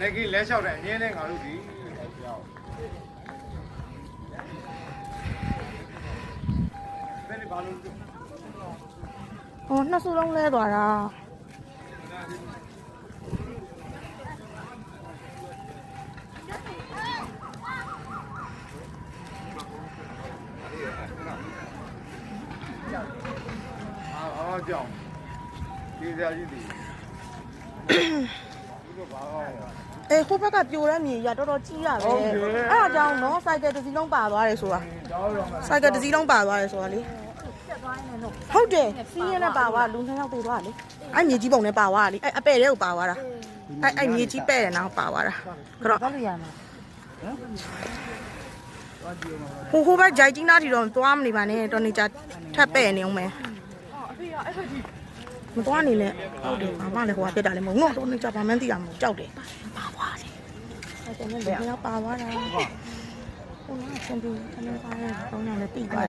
လက်ကြီးလဲလျှောက်တယ်အင်းနဲ့ငါတို့ဒီဘယ်လိုဘာလို့ ဟောနှစ်စုလုံးလဲသွားတာအားကြောင်ဒီစရာကြီးဒီဘာကောင်းအေးဟိုဘက်ကပြိုတဲ့မြေကြီးကတော်တော်ကြီးရပဲအဲ့ဒါကြောင့်နော်စိုက်ကယ်တစ်စီးလုံးပါသွားတယ်ဆိုတာစိုက်ကယ်တစ်စီးလုံးပါသွားတယ်ဆိုတာလေဟုတ်တယ်စီးရဲနဲ့ပါသွားလူ2ယောက်ပြေးသွားလေအဲ့မြေကြီးပုံနဲ့ပါသွားလေအဲ့အပဲ့တဲ့ကိုပါသွားတာအဲ့မြေကြီးပဲ့တယ်နော်ပါသွားတာကြတော့ဟိုဘက်ဂျိုက်ကြီးနားတီတော့သွားမနေပါနဲ့တော်နေကြထပ်ပဲ့နေအောင်မယ်မသွားနေနဲ့ဟုတ်တယ်ဘာမှလည်းဟိုကပြက်တာလည်းမဟုတ်တော့တော်နေကြဘာမှန်းသိတာမဟုတ်ကြောက်တယ်ပါသွားတယ်အဲ့ဒါနဲ့လည်းပါသွားတာဟိုကစံပြင်းအနေပါနဲ့တောင်းရလည်းပြီးသွား